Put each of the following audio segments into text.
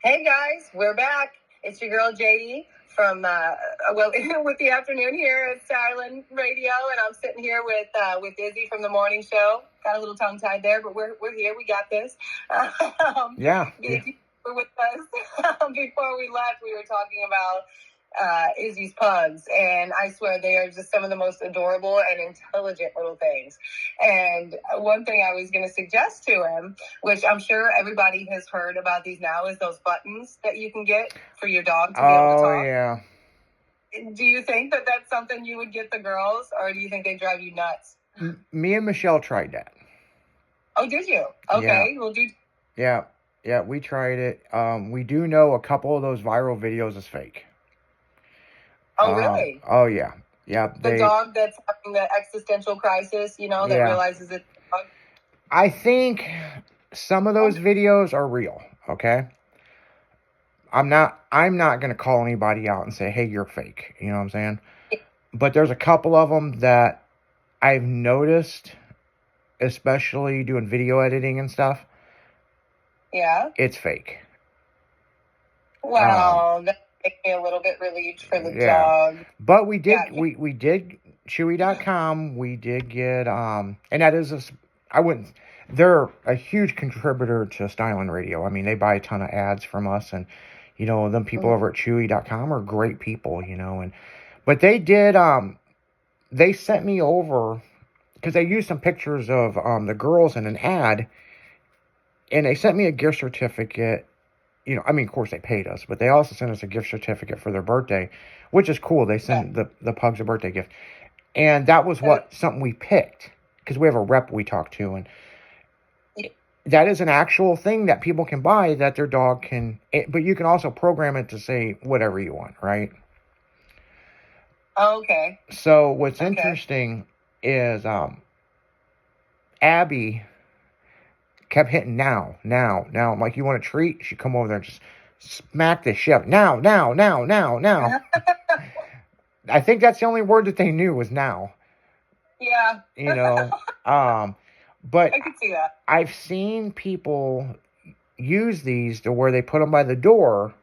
Hey guys, we're back. It's your girl JD from with the afternoon here at Silent Radio, and I'm sitting here with Izzy from the morning show. Got a little tongue tied there, but we're here. We got this. Yeah. If you were with us before we left, we were talking about Izzy's pugs, and I swear they are just some of the most adorable and intelligent little things. And one thing I was going to suggest to him, which I'm sure everybody has heard about these now, is those buttons that you can get for your dog to be able to talk. Oh, yeah. Do you think that that's something you would get the girls, or do you think they drive you nuts? Me and Michelle tried that. Oh, did you? Okay. Yeah. Well, Yeah, we tried it. We do know a couple of those viral videos is fake. Oh, really? Oh, yeah. Yeah. The dog that's having the existential crisis, that realizes it's a dog. I think some of those videos are real, okay? I'm not going to call anybody out and say, hey, you're fake. You know what I'm saying? But there's a couple of them that I've noticed, especially doing video editing and stuff. Yeah. It's fake. Wow. That makes me a little bit relieved for the dog. But we did, we did, Chewy.com, we did get, and that is, they're a huge contributor to Styling Radio. I mean, they buy a ton of ads from us, and, them people over at Chewy.com are great people, but they did, they sent me over, because they used some pictures of the girls in an ad, and they sent me a gift certificate. Of course they paid us, but they also sent us a gift certificate for their birthday, which is cool. They sent the pugs a birthday gift. And that was something we picked, because we have a rep we talk to, and that is an actual thing that people can buy that their dog can, but you can also program it to say whatever you want, right? Oh, okay. So what's interesting is Abby kept hitting now. I'm like, you want a treat? She'd come over there and just smack the shit. Now. I think that's the only word that they knew was now. Yeah. But I could see that. I've seen people use these to where they put them by the door.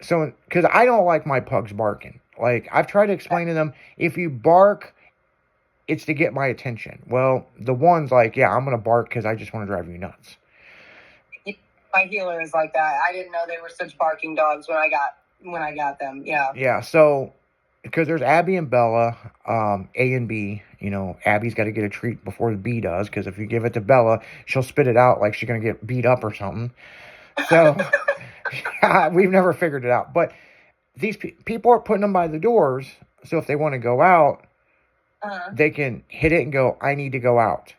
So, because I don't like my pugs barking. Like, I've tried to explain to them, if you bark, it's to get my attention. Well, the one's like, yeah, I'm going to bark because I just want to drive you nuts. My healer is like that. I didn't know they were such barking dogs when I got them. Yeah. Yeah. So, because there's Abby and Bella, A and B. Abby's got to get a treat before the B does, because if you give it to Bella, she'll spit it out like she's going to get beat up or something. So, we've never figured it out. But these people are putting them by the doors, so if they want to go out, they can hit it and go, I need to go out.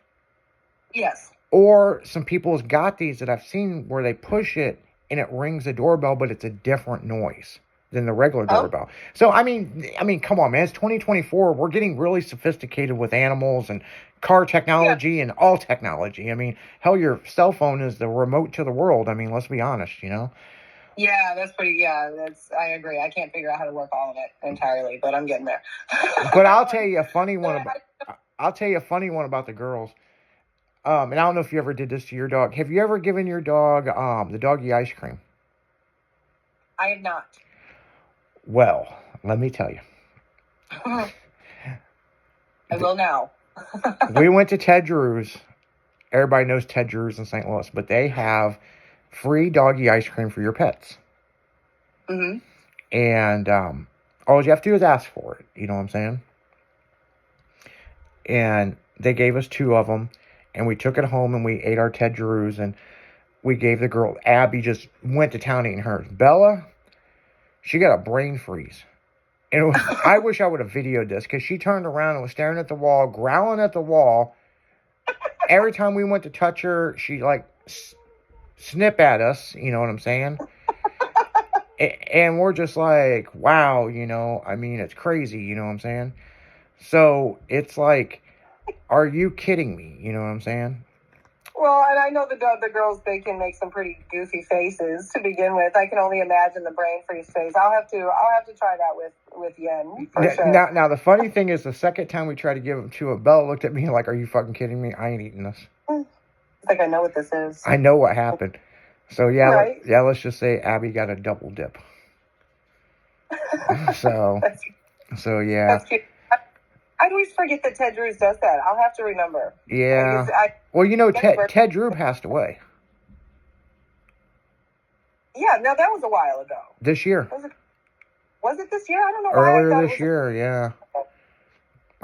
Yes. Or some people's got these that I've seen where they push it and it rings the doorbell, but it's a different noise than the regular doorbell. So, I mean, come on, man. It's 2024. We're getting really sophisticated with animals and car technology and all technology. I mean, hell, your cell phone is the remote to the world. I mean, let's be honest, Yeah, I agree. I can't figure out how to work all of it entirely, but I'm getting there. But I'll tell you a funny one about the girls. And I don't know if you ever did this to your dog. Have you ever given your dog the doggy ice cream? I have not. Well, let me tell you. I will now. We went to Ted Drew's. Everybody knows Ted Drew's in St. Louis, but they have free doggy ice cream for your pets. Mm-hmm. And all you have to do is ask for it. You know what I'm saying? And they gave us 2 of them, and we took it home and we ate our Ted Drew's, and we gave the girl, Abby just went to town eating hers. Bella, she got a brain freeze. And it was, I wish I would have videoed this, because she turned around and was staring at the wall, growling at the wall. Every time we went to touch her, she like snip at us, you know what I'm saying? And we're just like, wow, I mean, it's crazy, you know what I'm saying? So it's like, are you kidding me? You know what I'm saying? Well, and I know the girls, they can make some pretty goofy faces to begin with. I can only imagine the brain freeze face. I'll have to try that with Yen for sure. Now the funny thing is, the second time we tried to give them to Bella looked at me like, "Are you fucking kidding me? I ain't eating this." It's like, I know what this is. I know what happened. So yeah, Right. let's just say Abby got a double dip. So yeah. That's cute. I always forget that Ted Drews does that. I'll have to remember. Yeah. Because Well, you know, Ted Drew passed away yeah, no, that was a while ago. this year. Was it this year? I don't know why I Earlier thought this it was year, yeah. Oh.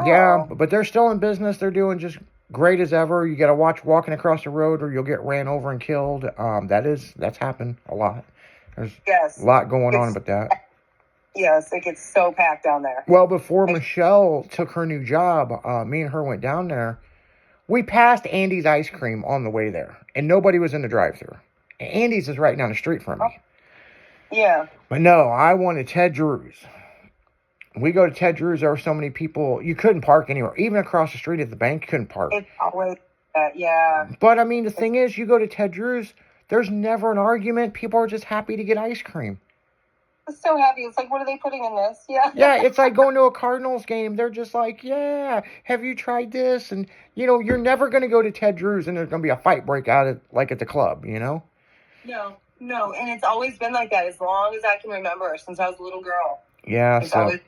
Yeah, but they're still in business. They're doing just great as ever. You got to watch walking across the road or you'll get ran over and killed. That's happened a lot. There's Yes. a lot going on with that. Yes, it gets so packed down there. Well, before Michelle took her new job, me and her went down there. We passed Andy's Ice Cream on the way there, and nobody was in the drive-thru. Andy's is right down the street from me. Yeah. But no, I wanted Ted Drew's. We go to Ted Drew's, there were so many people, you couldn't park anywhere. Even across the street at the bank, you couldn't park. It's always yeah. But, I mean, the thing is, you go to Ted Drew's, there's never an argument. People are just happy to get ice cream. I'm so happy. It's like, what are they putting in this? Yeah. Yeah, it's like going to a Cardinals game. They're just like, yeah, have you tried this? And, you know, you're never going to go to Ted Drew's and there's going to be a fight break out at, like at the club, you know? No. And it's always been like that as long as I can remember, since I was a little girl. Yeah, It's always,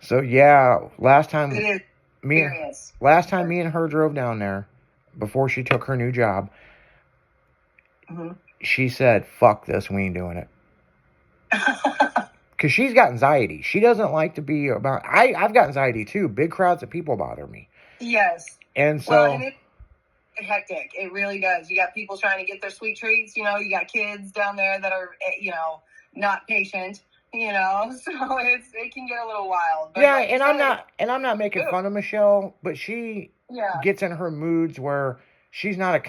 so yeah, last time it is me and her drove down there before she took her new job. Mm-hmm. She said, fuck this, we ain't doing it. Because she's got anxiety. She doesn't like to be about... I've got anxiety too. Big crowds of people bother me. Yes. And so... Well, and it's hectic. It really does. You got people trying to get their sweet treats. You know, you got kids down there that are, you know, not patient. You know, so it can get a little wild. But yeah, like and I'm not making fun of Michelle, but she gets in her moods where she's not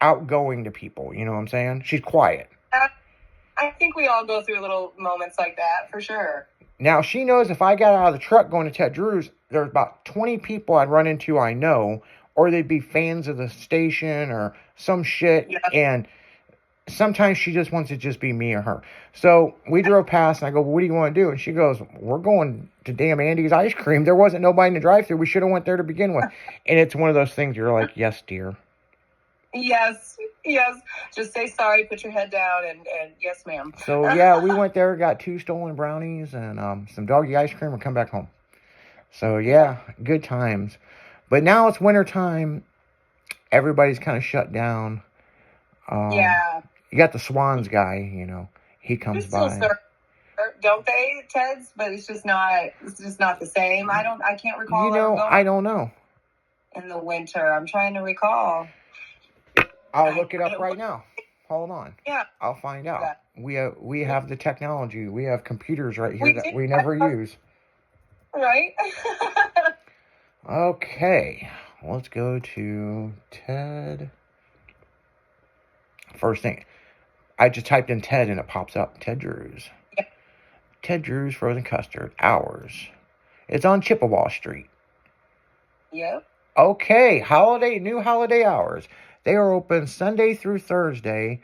outgoing to people. You know what I'm saying? She's quiet. I think we all go through little moments like that for sure. Now she knows if I got out of the truck going to Ted Drew's, there's about 20 people I'd run into I know, or they'd be fans of the station or some shit, and sometimes she just wants to just be me or her. So we drove past and I go, well, what do you want to do? And she goes, we're going to damn Andy's Ice Cream. There wasn't nobody in the drive-thru. We should have went there to begin with. And it's one of those things you're like, yes, dear. Yes. Just say sorry, put your head down, and yes, ma'am. So yeah, we went there, got 2 stolen brownies and some doggy ice cream and come back home. So yeah, good times. But now it's winter time. Everybody's kind of shut down. You got the Swans guy, you know, he comes by. Don't they, Ted's? But it's just not the same. I can't recall. You know, I don't know. In the winter, I'm trying to recall. I'll look it up right now. Hold on. Yeah. I'll find out. Yeah. We have the technology. We have computers right here that we never use. Right. Okay. Let's go to Ted. First thing. I just typed in Ted and it pops up. Ted Drew's. Yeah. Ted Drew's frozen custard. Hours. It's on Chippewa Street. Yep. Okay. New holiday hours. They are open Sunday through Thursday,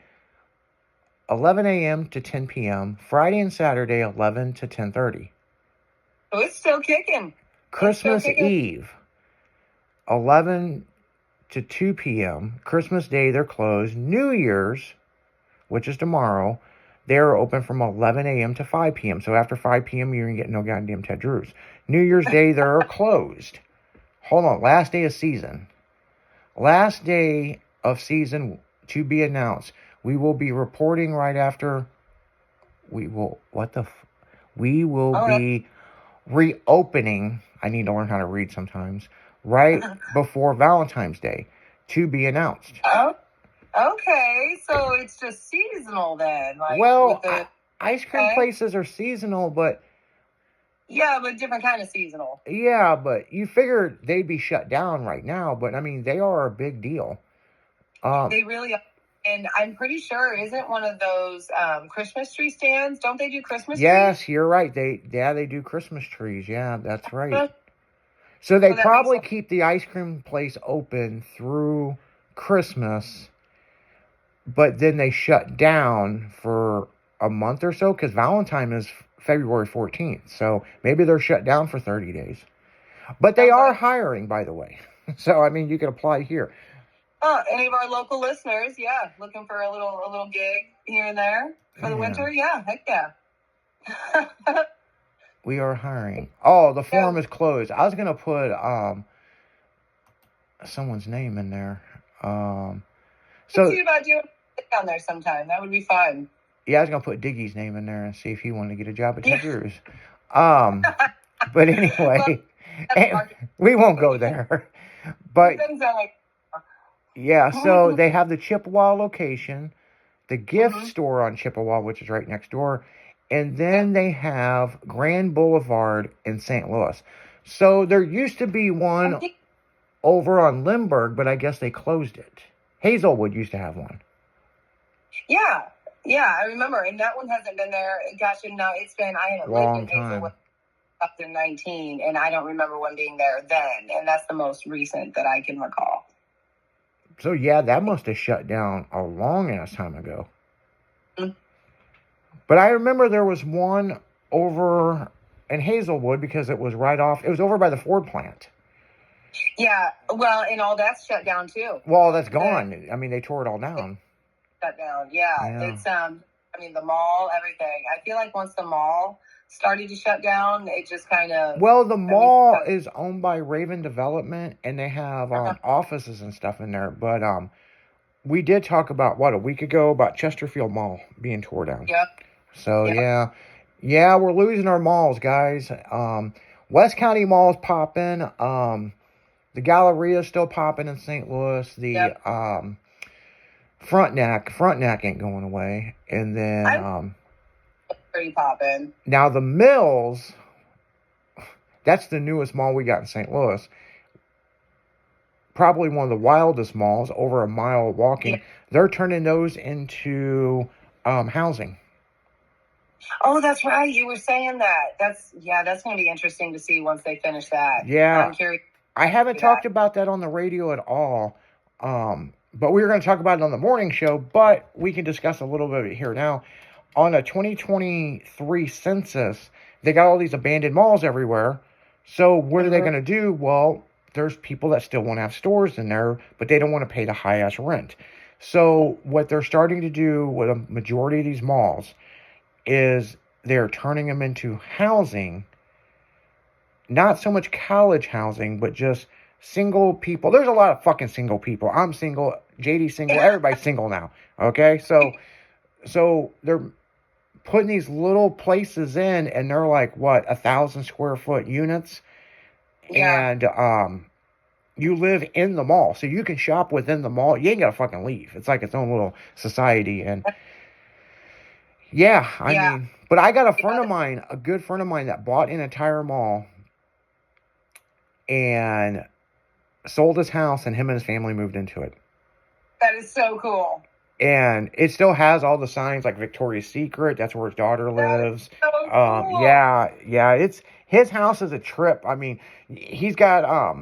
11 a.m. to 10 p.m. Friday and Saturday, 11 to 10:30. Oh, it's still kicking. Christmas Eve, 11 to 2 p.m. Christmas Day, they're closed. New Year's, which is tomorrow, they're open from 11 a.m. to 5 p.m. So after 5 p.m., you can get no goddamn Ted Drew's. New Year's Day, they're closed. Hold on. Last day of season. Last day of season to be announced. We will be reporting right after. We will be reopening. I need to learn how to read sometimes. Right before Valentine's Day to be announced. Oh, okay. So it's just seasonal then. Like ice cream places are seasonal, but. Yeah, but different kind of seasonal. Yeah, but you figured they'd be shut down right now. But, I mean, they are a big deal. They really are. And I'm pretty sure, isn't one of those Christmas tree stands? Don't they do Christmas trees? Yes, you're right. They do Christmas trees. Yeah, that's right. So they probably keep the ice cream place open through Christmas, but then they shut down for a month or so because Valentine is February 14th. So maybe they're shut down for 30 days. But they are hiring, by the way. So, I mean, you can apply here. Any of our local listeners, yeah, looking for a little gig here and there for the winter, yeah, heck yeah. We are hiring. Oh, the Yeah. form is closed. I was gonna put someone's name in there. So See about doing it down there sometime. That would be fun. yeah, I was gonna put Diggy's name in there and see if he wanted to get a job at Yeah. Tigger's. But anyway, Well, we won't go there. But doesn't sound like yeah, so they have the Chippewa location, the gift Mhm. store on Chippewa, which is right next door, and then they have Grand Boulevard in St. Louis. So there used to be one over on Lindbergh, but I guess they closed it. Hazelwood used to have one. Yeah, I remember, and that one hasn't been there. Gosh, and now it's been I haven't Long lived in Hazelwood time. up to 19, and I don't remember one being there then, and that's the most recent that I can recall. So yeah, that must have shut down a long ass time ago. Mhm. But I remember there was one over in Hazelwood because it was right off. It was over by the Ford plant. Yeah, well, and all that's shut down too. Well, that's gone. I mean, they tore it all down. Shut down. Yeah, Yeah. it's I mean, the mall, everything. I feel like once the mall started to shut down, it just kind of. Well, the mall is owned by Raven Development, and they have Uh-huh. offices and stuff in there. But we did talk about a week ago about Chesterfield Mall being tore down. Yep. So Yep. yeah, we're losing our malls, guys. West County Mall's popping. The Galleria is still popping in St. Louis. The Yep. Frontenac ain't going away. And then Pretty popping. now the Mills, that's the newest mall we got in St. Louis. Probably one of the wildest malls, over a mile walking. Yeah. They're turning those into housing. Oh, that's right. You were saying that. That's going to be interesting to see once they finish that. Yeah. I'm curious. I haven't talked about that on the radio at all. But we were going to talk about it on the morning show, but we can discuss a little bit of it here now. On a 2023 census, they got all these abandoned malls everywhere. So what are they going to do? Well, there's people that still want to have stores in there, but they don't want to pay the high-ass rent. So what they're starting to do with a majority of these malls is they're turning them into housing. Not so much college housing, but just single people. There's a lot of fucking single people. I'm single. JD's single. Everybody's single now. Okay? So they're putting these little places in, and they're like, 1,000 square foot units? Yeah. And you live in the mall. So you can shop within the mall. You ain't got to fucking leave. It's like its own little society. And yeah, I mean, but I got a friend of mine, a good friend of mine, that bought an entire mall and sold his house, and him and his family moved into it. That is so cool. And it still has all the signs like Victoria's Secret. That's where his daughter lives. So cool. Yeah. It's his house is a trip. I mean, he's got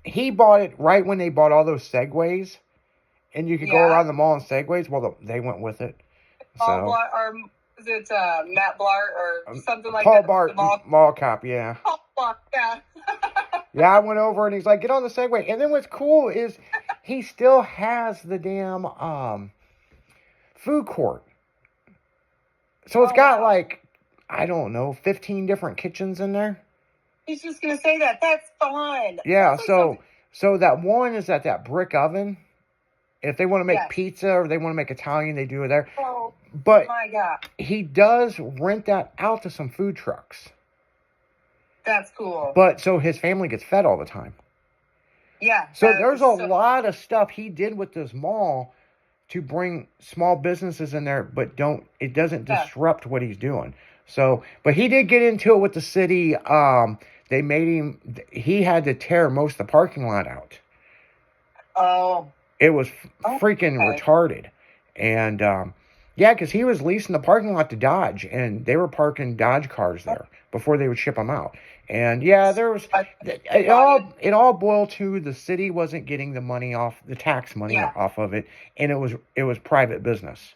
he bought it right when they bought all those Segways, and you could go around the mall in Segways. Well, they went with it. So is it Matt Blart or something like Paul that? Bart, mall cop, yeah. Paul Blart, yeah. Yeah, I went over and he's like, get on the Segway. And then what's cool is he still has the damn food court. So it's got like, I don't know, 15 different kitchens in there. He's just going to say that. That's fun. Yeah, That's like so that one is at that brick oven. If they want to make pizza or they want to make Italian, they do it there. Oh, but my God. He does rent that out to some food trucks. That's cool. But so his family gets fed all the time. Yeah. So there's a lot of stuff he did with this mall to bring small businesses in there, but it doesn't disrupt what he's doing. So, but he did get into it with the city. They made him, he had to tear most of the parking lot out. Oh. It was freaking retarded. And, yeah, because he was leasing the parking lot to Dodge, and they were parking Dodge cars there before they would ship them out. And yeah, there was it all boiled to the city wasn't getting the money off the tax money off of it, and it was private business.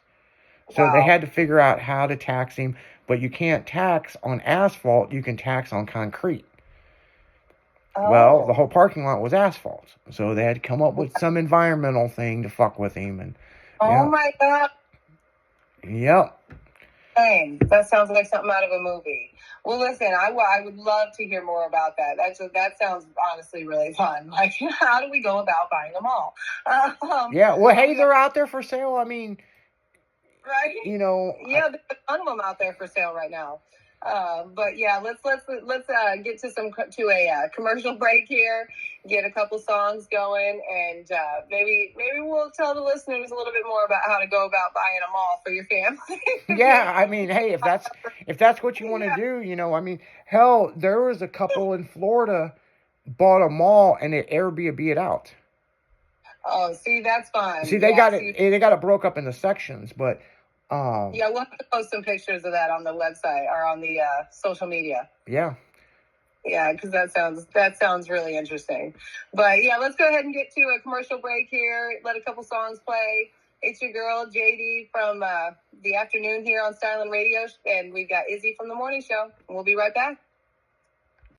So they had to figure out how to tax him, but you can't tax on asphalt, you can tax on concrete. Well, the Oh, whole parking lot was asphalt, so they had to come up with some environmental thing to fuck with him, and oh yeah, my God. yep, Dang, that sounds like something out of a movie. Well, listen, I would love to hear more about that. That sounds honestly really fun. Like, how do we go about buying them all? yeah. Well, hey, Okay, they're out there for sale. I mean, right? you know, Yeah, there's a ton of them out there for sale right now. But yeah, let's get to a commercial break here. Get a couple songs going, and maybe we'll tell the listeners a little bit more about how to go about buying them all for your family. yeah. I mean, hey, if that's what you want to Yeah. do, you know, I mean, hell, there was a couple in Florida bought a mall and it Airbnb it out. Oh, see, that's See, fun. they Yeah, got it. see, They got it broke up into sections, but yeah, we'll have to post some pictures of that on the website or on the social media. yeah. Yeah, because that sounds really interesting. But yeah, let's go ahead and get to a commercial break here. Let a couple songs play. It's your girl JD from the afternoon here on Styling Radio, and we've got Izzy from the morning show. We'll be right back.